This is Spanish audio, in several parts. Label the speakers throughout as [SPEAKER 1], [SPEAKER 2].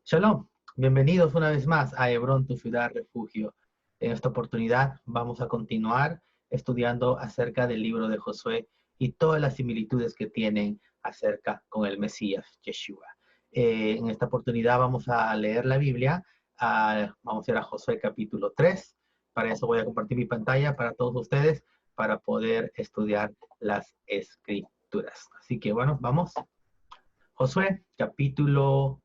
[SPEAKER 1] Shalom, bienvenidos una vez más a Hebrón, tu ciudad refugio. En esta oportunidad vamos a continuar estudiando acerca del libro de Josué y todas las similitudes que tienen acerca con el Mesías, Yeshua. En esta oportunidad vamos a leer la Biblia, vamos a ir a Josué capítulo 3. Para eso voy a compartir mi pantalla para todos ustedes para poder estudiar las escrituras. Así que bueno, vamos. Josué capítulo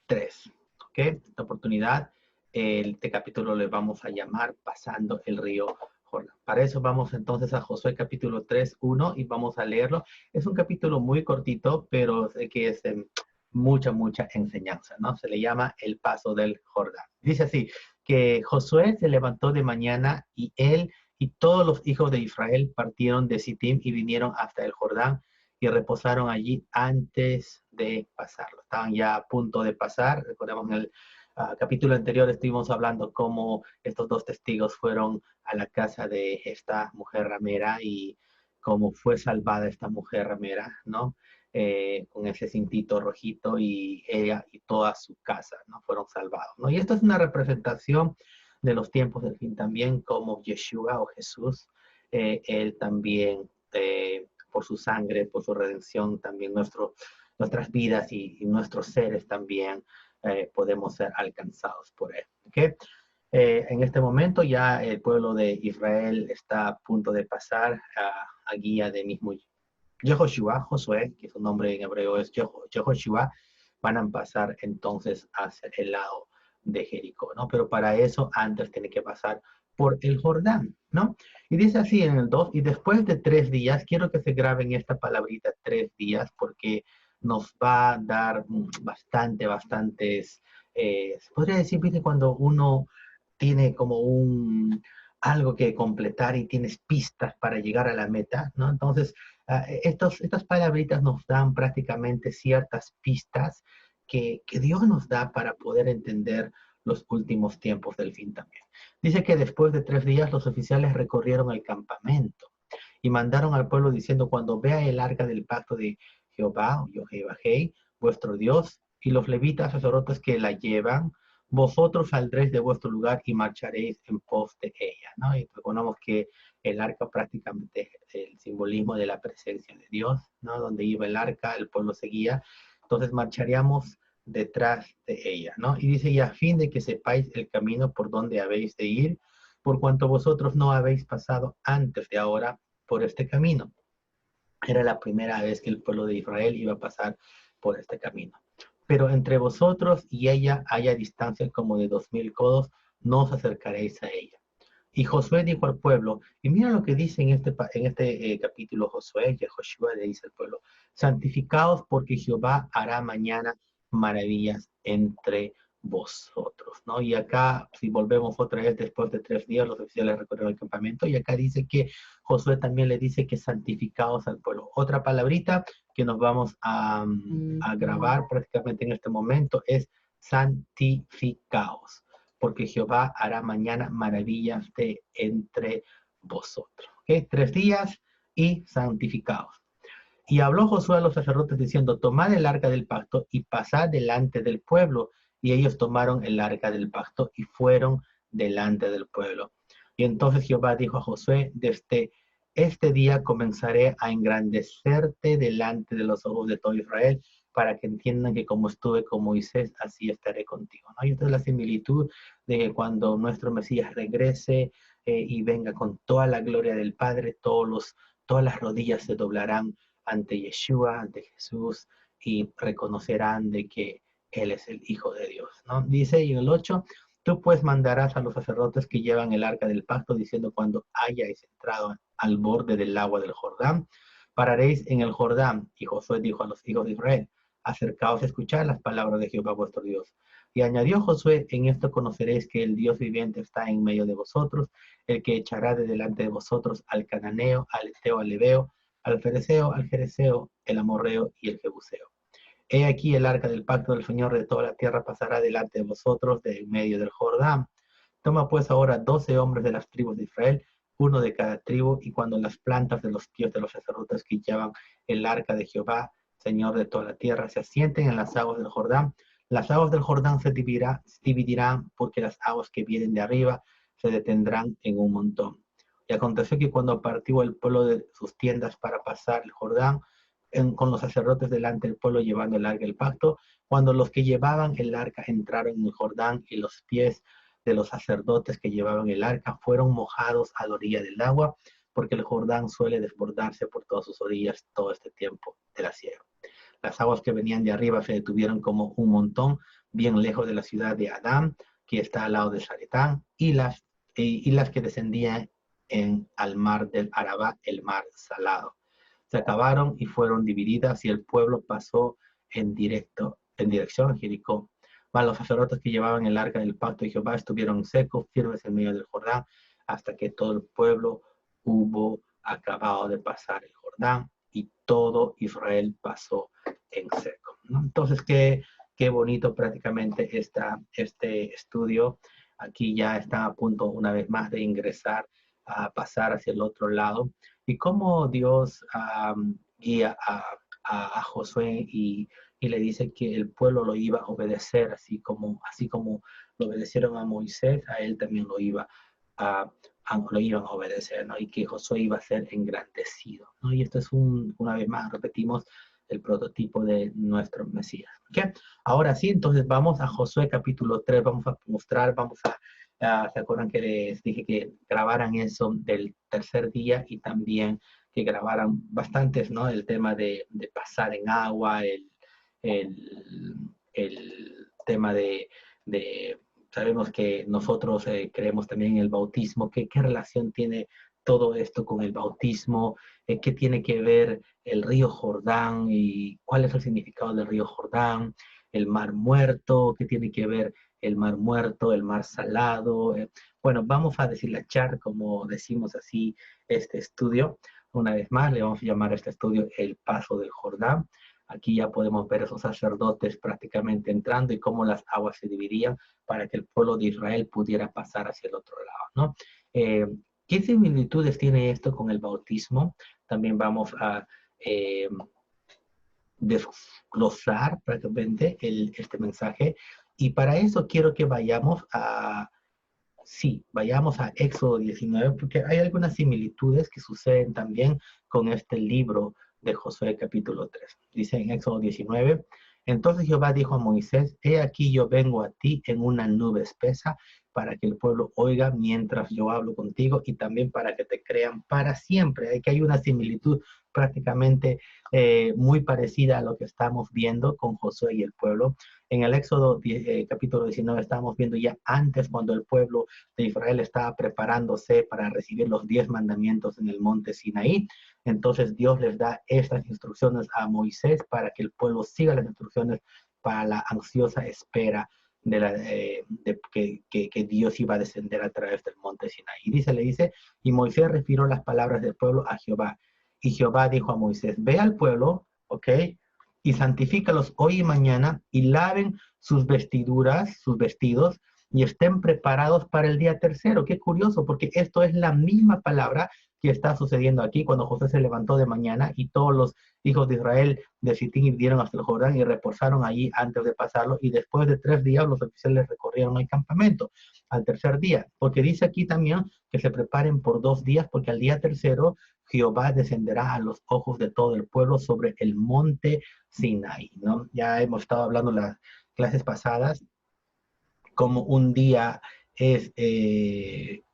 [SPEAKER 1] 3. ¿Ok? Esta oportunidad, este capítulo le vamos a llamar Pasando el río Jordán. Para eso vamos entonces a Josué capítulo 3, 1 y vamos a leerlo. Es un capítulo muy cortito, pero sé que es mucha enseñanza, ¿no? Se le llama el paso del Jordán. Dice así, que Josué se levantó de mañana y él y todos los hijos de Israel partieron de Sittim y vinieron hasta el Jordán y reposaron allí antes de pasarlo. Estaban ya a punto de pasar. Recordemos en el capítulo anterior estuvimos hablando cómo estos dos testigos fueron a la casa de esta mujer ramera y cómo fue salvada esta mujer ramera, ¿no? Con ese cintito rojito y ella y toda su casa, ¿no? Fueron salvados, ¿no? Y esto es una representación de los tiempos del fin también, como Yeshua o Jesús, él también por su sangre, por su redención, también nuestras vidas y nuestros seres también podemos ser alcanzados por él. ¿Okay? En este momento ya el pueblo de Israel está a punto de pasar a guía de mismo Yehoshua, Josué, que su nombre en hebreo es Yehoshua, van a pasar entonces hacia el lado de Jericó, ¿no? Pero para eso antes tiene que pasar por el Jordán, ¿no? Y dice así en el 2, y después de 3 días, quiero que se graben esta palabrita 3 días, porque nos va a dar bastantes, se podría decir, ¿viste? Cuando uno tiene como algo que completar y tienes pistas para llegar a la meta, ¿no? Entonces, estas palabritas nos dan prácticamente ciertas pistas que Dios nos da para poder entender los últimos tiempos del fin también. Dice que después de 3 días los oficiales recorrieron el campamento y mandaron al pueblo diciendo, cuando vea el arca del pacto de Jehová, o Yohevahei, vuestro Dios, y los levitas sacerdotes que la llevan, vosotros saldréis de vuestro lugar y marcharéis en pos de ella, ¿no? Y recordamos que el arca prácticamente es el simbolismo de la presencia de Dios, ¿no? Donde iba el arca, el pueblo seguía, entonces marcharíamos detrás de ella, ¿no? Y dice, y a fin de que sepáis el camino por donde habéis de ir, por cuanto vosotros no habéis pasado antes de ahora por este camino. Era la primera vez que el pueblo de Israel iba a pasar por este camino. Pero entre vosotros y ella haya distancia como de 2000 codos, no os acercaréis a ella. Y Josué dijo al pueblo, y mira lo que dice en este capítulo Josué, y Joshua le dice al pueblo, santificaos porque Jehová hará mañana maravillas entre vosotros, ¿no? Y acá, si volvemos otra vez después de 3 días, los oficiales recorrieron el campamento, y acá dice que Josué también le dice que santificaos al pueblo. Otra palabrita que nos vamos a grabar prácticamente en este momento es santificaos porque Jehová hará mañana maravillas de entre vosotros. ¿Okay? 3 días y santificados. Y habló Josué a los sacerdotes diciendo, tomad el arca del pacto y pasad delante del pueblo. Y ellos tomaron el arca del pacto y fueron delante del pueblo. Y entonces Jehová dijo a Josué, desde este día comenzaré a engrandecerte delante de los ojos de todo Israel, para que entiendan que como estuve con Moisés, así estaré contigo, ¿no? Y esta es la similitud de que cuando nuestro Mesías regrese y venga con toda la gloria del Padre, todas las rodillas se doblarán ante Yeshua, ante Jesús, y reconocerán de que Él es el Hijo de Dios, ¿no? Dice en el 8, tú pues mandarás a los sacerdotes que llevan el arca del pacto, diciendo, cuando hayáis entrado al borde del agua del Jordán, pararéis en el Jordán. Y Josué dijo a los hijos de Israel, acercaos a escuchar las palabras de Jehová vuestro Dios. Y añadió Josué, en esto conoceréis que el Dios viviente está en medio de vosotros, el que echará de delante de vosotros al cananeo, al eteo, al leveo, al fereceo, al jereseo, el amorreo y el jebuseo. He aquí el arca del pacto del Señor de toda la tierra pasará delante de vosotros de en medio del Jordán. Toma pues ahora 12 hombres de las tribus de Israel, uno de cada tribu, y cuando las plantas de los pies de los sacerdotes que llevan el arca de Jehová, Señor de toda la tierra, se asienten en las aguas del Jordán, Las aguas del Jordán se dividirán porque las aguas que vienen de arriba se detendrán en un montón. Y aconteció que cuando partió el pueblo de sus tiendas para pasar el Jordán, con los sacerdotes delante del pueblo llevando el arca del pacto, cuando los que llevaban el arca entraron en el Jordán y los pies de los sacerdotes que llevaban el arca fueron mojados a la orilla del agua, porque el Jordán suele desbordarse por todas sus orillas todo este tiempo de la siega. Las aguas que venían de arriba se detuvieron como un montón, bien lejos de la ciudad de Adán, que está al lado de Zaretán, y las que descendían al mar del Arabá, el mar salado. Se acabaron y fueron divididas, y el pueblo pasó en dirección a Jericó. Mas los sacerdotes que llevaban el arca del pacto de Jehová estuvieron secos, firmes en medio del Jordán, hasta que todo el pueblo hubo acabado de pasar el Jordán, y todo Israel pasó en seco, ¿no? Entonces, qué bonito prácticamente este estudio. Aquí ya está a punto una vez más de ingresar, a pasar hacia el otro lado, y cómo Dios guía a Josué, y le dice que el pueblo lo iba a obedecer, así como lo obedecieron a Moisés, a él también lo iban a obedecer, ¿no? Y que Josué iba a ser engrandecido, ¿no? Y esto es una vez más, repetimos, el prototipo de nuestro Mesías. ¿Okay? Ahora sí, entonces vamos a Josué capítulo 3, vamos a mostrar, ¿se acuerdan que les dije que grabaran eso del tercer día, y también que grabaran bastantes, ¿no? El tema de pasar en agua, el, el tema de sabemos que nosotros creemos también en el bautismo. ¿Qué relación tiene todo esto con el bautismo? ¿Qué tiene que ver el río Jordán y cuál es el significado del río Jordán? El mar muerto, ¿qué tiene que ver el mar muerto, el mar salado? Bueno, vamos a deshilachar, como decimos así, este estudio. Una vez más, le vamos a llamar a este estudio el paso del Jordán. Aquí ya podemos ver esos sacerdotes prácticamente entrando y cómo las aguas se dividían para que el pueblo de Israel pudiera pasar hacia el otro lado, ¿no? Eh, ¿Qué similitudes tiene esto con el bautismo? También vamos a eh, desglosar prácticamente este mensaje, y para eso quiero que vayamos a Éxodo 19, porque hay algunas similitudes que suceden también con este libro de Josué capítulo 3. Dice en Éxodo 19, entonces Jehová dijo a Moisés, he aquí yo vengo a ti en una nube espesa, para que el pueblo oiga mientras yo hablo contigo, y también para que te crean para siempre. Aquí hay una similitud prácticamente muy parecida a lo que estamos viendo con Josué y el pueblo. En el Éxodo capítulo 19 estamos viendo ya antes, cuando el pueblo de Israel estaba preparándose para recibir los 10 mandamientos en el monte Sinaí. Entonces Dios les da estas instrucciones a Moisés para que el pueblo siga las instrucciones para la ansiosa espera que Dios iba a descender a través del monte Sinaí. Y le dice, y Moisés refirió las palabras del pueblo a Jehová. Y Jehová dijo a Moisés, ve al pueblo, ¿ok? Y santifícalos hoy y mañana, y laven sus vestiduras, sus vestidos, y estén preparados para el día tercero. Qué curioso, porque esto es la misma palabra que está sucediendo aquí cuando José se levantó de mañana y todos los hijos de Israel de Sitín hirieron hasta el Jordán y reposaron allí antes de pasarlo, y después de 3 días los oficiales recorrieron el campamento al tercer día, porque dice aquí también que se preparen por 2 días, porque al día tercero Jehová descenderá a los ojos de todo el pueblo sobre el monte Sinaí, ¿no? Ya hemos estado hablando las clases pasadas como un día es,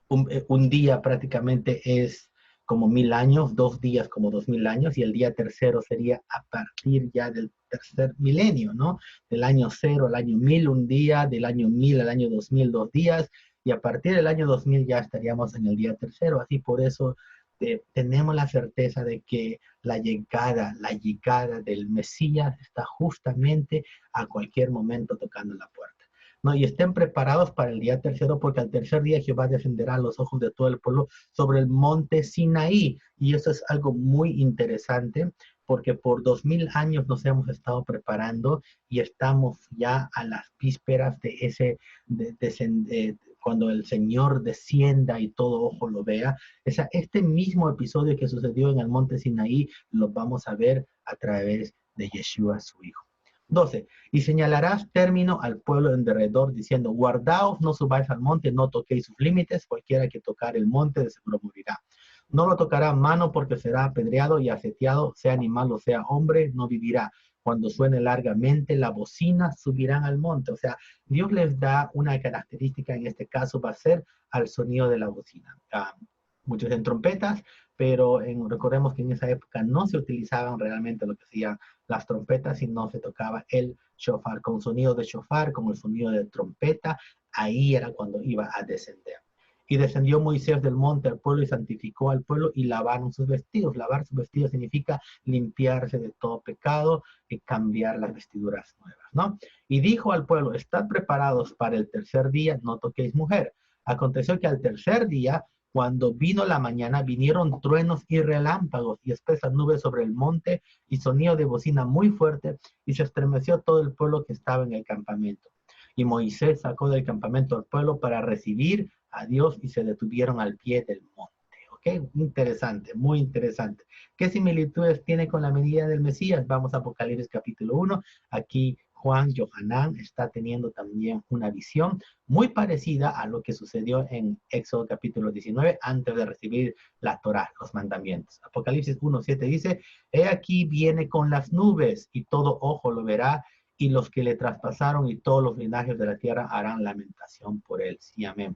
[SPEAKER 1] un día prácticamente es como 1000 años, 2 días como 2000 años, y el día tercero sería a partir ya del tercer milenio, ¿no? Del año 0 al año 1000, un día, del año 1000 al año 2000, 2 días, y a partir del año 2000 ya estaríamos en el día tercero. Así por eso tenemos la certeza de que la llegada del Mesías está justamente a cualquier momento tocando la puerta. ¿No? Y estén preparados para el día tercero, porque al tercer día Jehová descenderá a los ojos de todo el pueblo sobre el monte Sinaí. Y eso es algo muy interesante, porque por 2000 años nos hemos estado preparando, y estamos ya a las vísperas de cuando el Señor descienda y todo ojo lo vea. Este mismo episodio que sucedió en el monte Sinaí lo vamos a ver a través de Yeshua, su Hijo. 12. Y señalarás término al pueblo en derredor, diciendo, guardaos, no subáis al monte, no toquéis sus límites, cualquiera que tocar el monte de seguro morirá. No lo tocará mano porque será apedreado y aseteado, sea animal o sea hombre, no vivirá. Cuando suene largamente la bocina, subirán al monte. O sea, Dios les da una característica, en este caso va a ser al sonido de la bocina. Muchos en trompetas, pero recordemos que en esa época no se utilizaban realmente lo que hacían las trompetas, sino se tocaba el shofar, con sonido de shofar, con el sonido de trompeta, ahí era cuando iba a descender. Y descendió Moisés del monte al pueblo y santificó al pueblo y lavaron sus vestidos. Lavar sus vestidos significa limpiarse de todo pecado y cambiar las vestiduras nuevas, ¿no? Y dijo al pueblo, estad preparados para el tercer día, no toquéis mujer. Aconteció que al tercer día, cuando vino la mañana, vinieron truenos y relámpagos y espesas nubes sobre el monte y sonido de bocina muy fuerte, y se estremeció todo el pueblo que estaba en el campamento. Y Moisés sacó del campamento al pueblo para recibir a Dios y se detuvieron al pie del monte. ¿Ok? Interesante, muy interesante. ¿Qué similitudes tiene con la venida del Mesías? Vamos a Apocalipsis capítulo 1. Aquí Juan Yohanan está teniendo también una visión muy parecida a lo que sucedió en Éxodo capítulo 19 antes de recibir la Torá, los mandamientos. Apocalipsis 1:7 dice, he aquí viene con las nubes y todo ojo lo verá y los que le traspasaron y todos los linajes de la tierra harán lamentación por él. Sí, amén.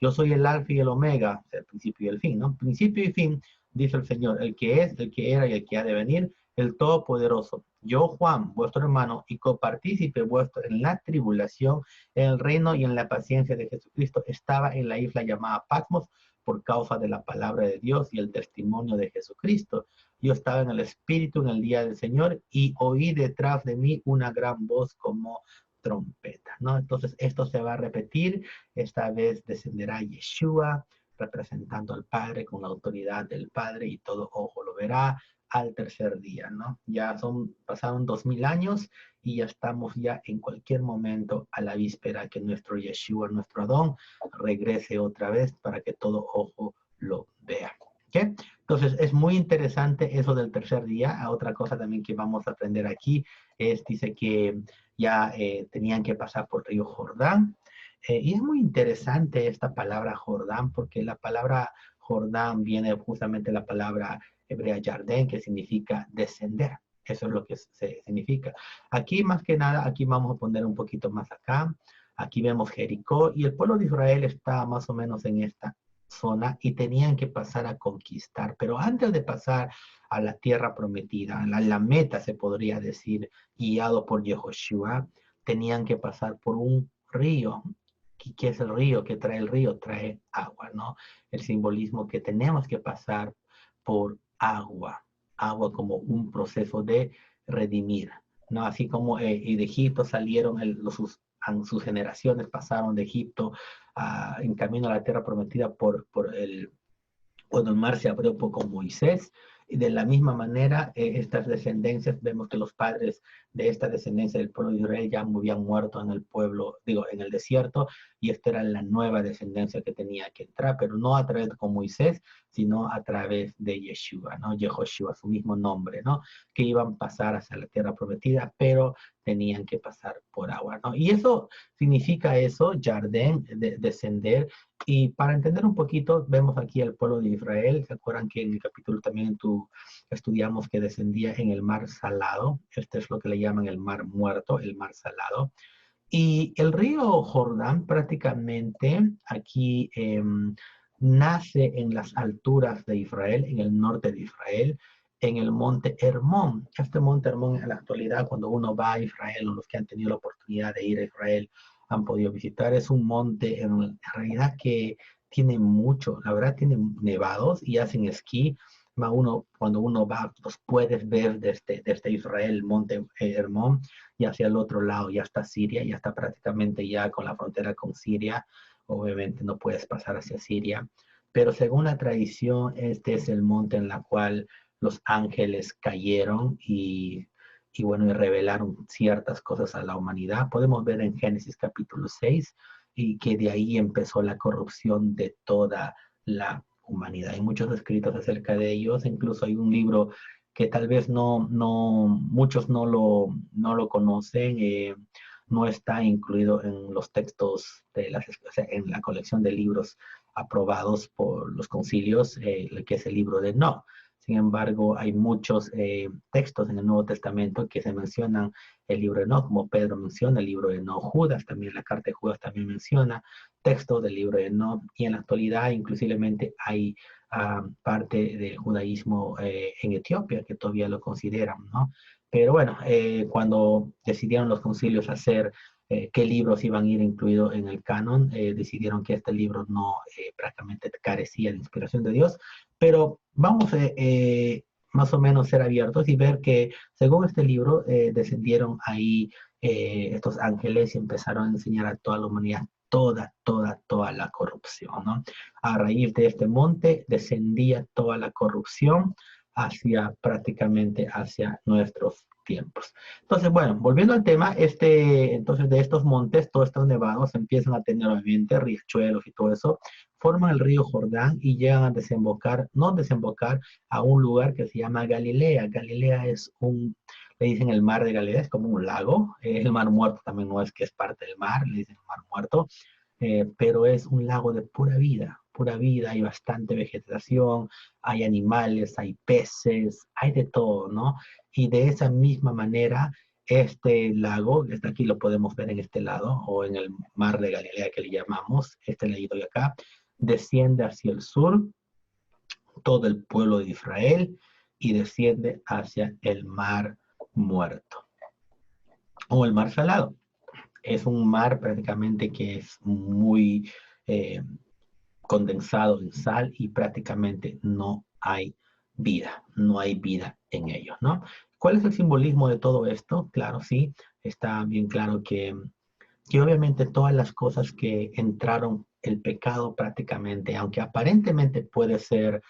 [SPEAKER 1] Yo soy el alfa y el omega, el principio y el fin, ¿no? Principio y fin, dice el Señor, el que es, el que era y el que ha de venir, el Todopoderoso. Yo, Juan, vuestro hermano y copartícipe vuestro en la tribulación, en el reino y en la paciencia de Jesucristo, estaba en la isla llamada Patmos por causa de la palabra de Dios y el testimonio de Jesucristo. Yo estaba en el Espíritu en el día del Señor y oí detrás de mí una gran voz como trompeta, ¿no? Entonces esto se va a repetir, esta vez descenderá Yeshua representando al Padre con la autoridad del Padre y todo ojo lo verá al tercer día, ¿no? Ya pasaron 2000 años y ya estamos ya en cualquier momento a la víspera que nuestro Yeshua, nuestro Adón, regrese otra vez para que todo ojo lo vea. ¿Okay? Entonces es muy interesante eso del tercer día. Otra cosa también que vamos a aprender aquí es, dice que ya tenían que pasar por el río Jordán. Y es muy interesante esta palabra Jordán, porque la palabra Jordán viene justamente de la palabra hebrea Yardén, que significa descender. Eso es lo que significa. Aquí más que nada, aquí vamos a poner un poquito más acá. Aquí vemos Jericó y el pueblo de Israel está más o menos en esta zona y tenían que pasar a conquistar. Pero antes de pasar a la tierra prometida, la meta se podría decir, guiado por Yehoshua, tenían que pasar por un río. ¿Qué es el río? ¿Qué trae el río? Trae agua, ¿no? El simbolismo que tenemos que pasar por agua, agua como un proceso de redimir, ¿no? Así como de Egipto salieron sus generaciones, pasaron de Egipto en camino a la tierra prometida cuando el mar se abrió con Moisés. Y de la misma manera, estas descendencias, vemos que los padres de esta descendencia del pueblo de Israel ya habían muerto en el pueblo, digo, en el desierto, y esta era la nueva descendencia que tenía que entrar, pero no a través de Moisés, sino a través de Yeshua, ¿no? Yehoshua, su mismo nombre, ¿no? Que iban a pasar hacia la tierra prometida, pero tenían que pasar por agua, ¿no? Y eso significa eso, Jardín, descender. Y para entender un poquito, vemos aquí el pueblo de Israel. ¿Se acuerdan que en el capítulo también estudiamos que descendía en el mar salado? Este es lo que le llaman el mar muerto, el mar salado. Y el río Jordán prácticamente aquí nace en las alturas de Israel, en el norte de Israel, en el monte Hermón. Este monte Hermón en la actualidad, cuando uno va a Israel, o los que han tenido la oportunidad de ir a Israel han podido visitar, es un monte en realidad que tiene mucho, la verdad tiene nevados y hacen esquí. Cuando uno va, los puedes ver desde Israel, el monte Hermón, y hacia el otro lado ya está Siria, ya está prácticamente ya con la frontera con Siria. Obviamente no puedes pasar hacia Siria, pero según la tradición, este es el monte en el cual los ángeles cayeron y bueno, y revelaron ciertas cosas a la humanidad. Podemos ver en Génesis capítulo 6 y que de ahí empezó la corrupción de toda la humanidad. Hay muchos escritos acerca de ellos, incluso hay un libro que tal vez muchos no lo conocen, no está incluido en los textos o sea, en la colección de libros aprobados por los concilios, que es el libro de Enoch. Sin embargo, hay muchos textos en el Nuevo Testamento que se mencionan el libro de Enoch, como Pedro menciona el libro de Enoch, Judas también, la carta de Judas también menciona textos del libro de Enoch, y en la actualidad inclusivamente hay parte del judaísmo en Etiopía que todavía lo consideran, ¿no? Pero bueno, cuando decidieron los concilios hacer qué libros iban a ir incluidos en el canon, decidieron que este libro no prácticamente carecía de inspiración de Dios, pero vamos más o menos ser abiertos y ver que según este libro descendieron ahí estos ángeles y empezaron a enseñar a toda la humanidad toda la corrupción, ¿no? A raíz de este monte descendía toda la corrupción prácticamente hacia nuestros tiempos. Entonces, bueno, volviendo al tema, entonces de estos montes, todos estos nevados empiezan a tener obviamente riachuelos y todo eso, forman el río Jordán y llegan a no desembocar a un lugar que se llama Galilea. Galilea le dicen el mar de Galilea, es como un lago, el mar muerto también no es que es parte del mar, le dicen mar muerto, pero es un lago de pura vida, hay bastante vegetación, hay animales, hay peces, hay de todo, ¿no? Y de esa misma manera, este lago, desde aquí lo podemos ver en este lado, o en el mar de Galilea que le llamamos, este laguito de acá, desciende hacia el sur, todo el pueblo de Israel, y desciende hacia el mar muerto, o el mar salado. Es un mar prácticamente que es muy eh, condensado en sal y prácticamente no hay vida en ellos, ¿no? ¿Cuál es el simbolismo de todo esto? Claro, sí, está bien claro que obviamente todas las cosas que entraron el pecado prácticamente, aunque aparentemente puede ser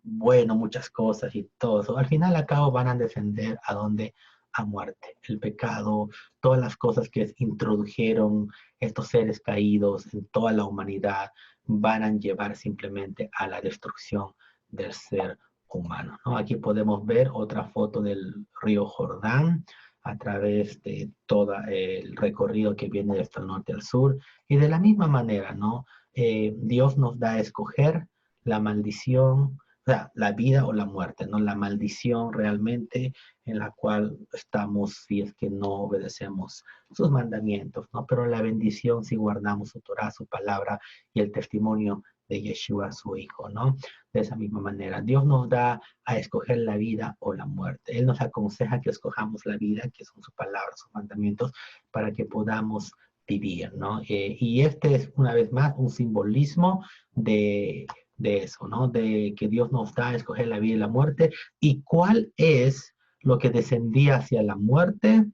[SPEAKER 1] bueno muchas cosas y todo eso, al final a cabo van a descender a donde a muerte. El pecado, todas las cosas que introdujeron estos seres caídos en toda la humanidad van a llevar simplemente a la destrucción del ser humano, ¿no? Aquí podemos ver otra foto del río Jordán a través de todo el recorrido que viene desde el norte al sur. Y de la misma manera, ¿no? Dios nos da a escoger la maldición, o sea, la vida o la muerte, ¿no? La maldición realmente en la cual estamos si es que no obedecemos sus mandamientos, ¿no? Pero la bendición si guardamos su Torah, su palabra y el testimonio de Yeshua, su Hijo, ¿no? De esa misma manera, Dios nos da a escoger la vida o la muerte. Él nos aconseja que escojamos la vida, que son sus palabras, sus mandamientos, para que podamos vivir, ¿no? Y este es, una vez más, un simbolismo de eso, ¿no? De que Dios nos da a escoger la vida y la muerte. ¿Y cuál es lo que descendía hacia la muerte?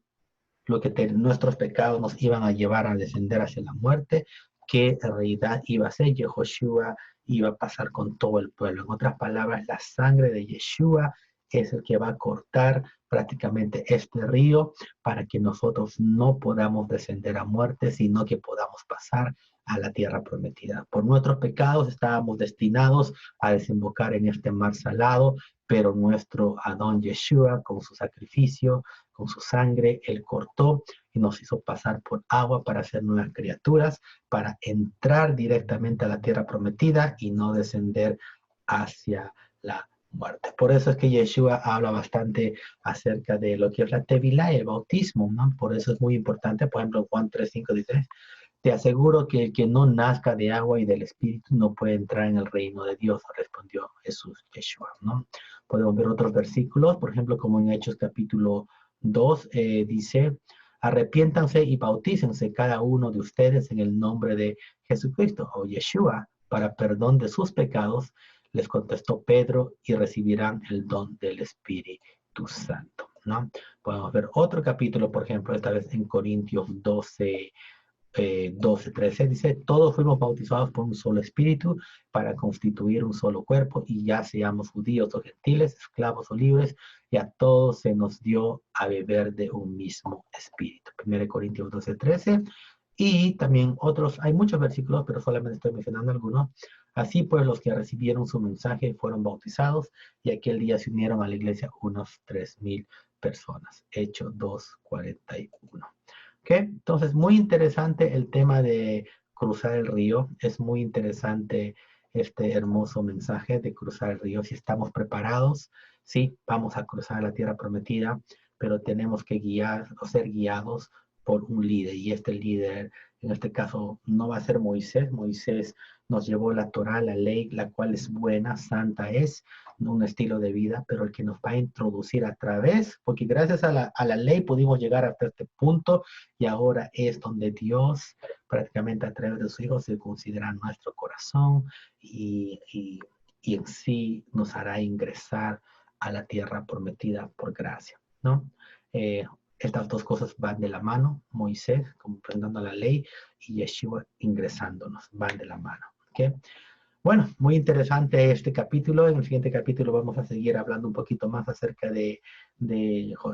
[SPEAKER 1] Lo que nuestros pecados nos iban a llevar a descender hacia la muerte, que en realidad iba a ser Yehoshua, iba a pasar con todo el pueblo. En otras palabras, la sangre de Yeshua es el que va a cortar prácticamente este río para que nosotros no podamos descender a muerte, sino que podamos pasar a la tierra prometida. Por nuestros pecados estábamos destinados a desembocar en este mar salado, pero nuestro Adón Yeshua, con su sacrificio, con su sangre, Él cortó y nos hizo pasar por agua para ser nuevas criaturas, para entrar directamente a la tierra prometida y no descender hacia la muerte. Por eso es que Yeshua habla bastante acerca de lo que es la tevilá y el bautismo, ¿no? Por eso es muy importante, por ejemplo, Juan 3:5 dice, te aseguro que el que no nazca de agua y del Espíritu no puede entrar en el reino de Dios, respondió Jesús, Yeshua, ¿no? Podemos ver otros versículos, por ejemplo, como en Hechos capítulo 2, dice, arrepiéntanse y bautícense cada uno de ustedes en el nombre de Jesucristo o Yeshua para perdón de sus pecados, les contestó Pedro, y recibirán el don del Espíritu Santo, ¿no? Podemos ver otro capítulo, por ejemplo, esta vez en Corintios 12:13 dice, todos fuimos bautizados por un solo espíritu para constituir un solo cuerpo, y ya seamos judíos o gentiles, esclavos o libres, y a todos se nos dio a beber de un mismo espíritu. 1 Corintios 12:13. Y también otros, hay muchos versículos, pero solamente estoy mencionando algunos. Así pues, los que recibieron su mensaje fueron bautizados y aquel día se unieron a la iglesia unos 3,000 personas. Hechos 2:41. ¿Ok? Entonces, muy interesante el tema de cruzar el río. Es muy interesante este hermoso mensaje de cruzar el río. Si estamos preparados, sí, vamos a cruzar la tierra prometida, pero tenemos que guiar o ser guiados por un líder. Y este líder, en este caso, no va a ser Moisés. Moisés nos llevó la Torá, la ley, la cual es buena, santa es, un estilo de vida, pero el que nos va a introducir a través, porque gracias a la ley pudimos llegar hasta este punto y ahora es donde Dios prácticamente a través de su Hijo se considera nuestro corazón y en sí nos hará ingresar a la tierra prometida por gracia, ¿no? Eh, estas dos cosas van de la mano, Moisés comprendiendo la ley y Yeshua ingresándonos, van de la mano. ¿Okay? Bueno, muy interesante este capítulo. En el siguiente capítulo vamos a seguir hablando un poquito más acerca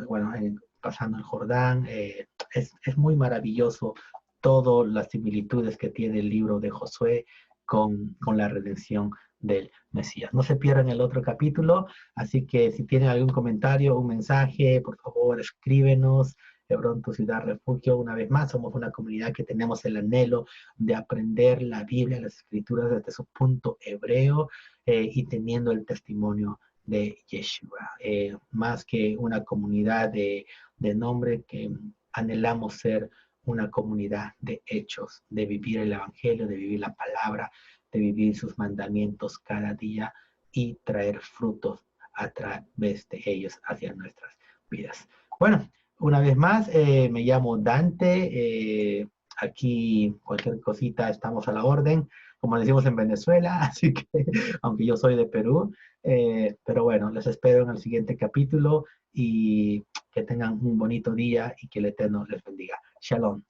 [SPEAKER 1] bueno, pasando el Jordán. Es muy maravilloso todas las similitudes que tiene el libro de Josué con la redención del Mesías. No se pierdan el otro capítulo, así que si tienen algún comentario, un mensaje, por favor, escríbenos. Hebrón, tu ciudad refugio, una vez más, somos una comunidad que tenemos el anhelo de aprender la Biblia, las Escrituras desde su punto hebreo y teniendo el testimonio de Yeshua. Más que una comunidad de nombre, que anhelamos ser una comunidad de hechos, de vivir el Evangelio, de vivir la palabra, de vivir sus mandamientos cada día y traer frutos a través de ellos hacia nuestras vidas. Bueno, una vez más, me llamo Dante. Aquí cualquier cosita estamos a la orden, como decimos en Venezuela, así que aunque yo soy de Perú, pero bueno, les espero en el siguiente capítulo y que tengan un bonito día y que el Eterno les bendiga. Shalom.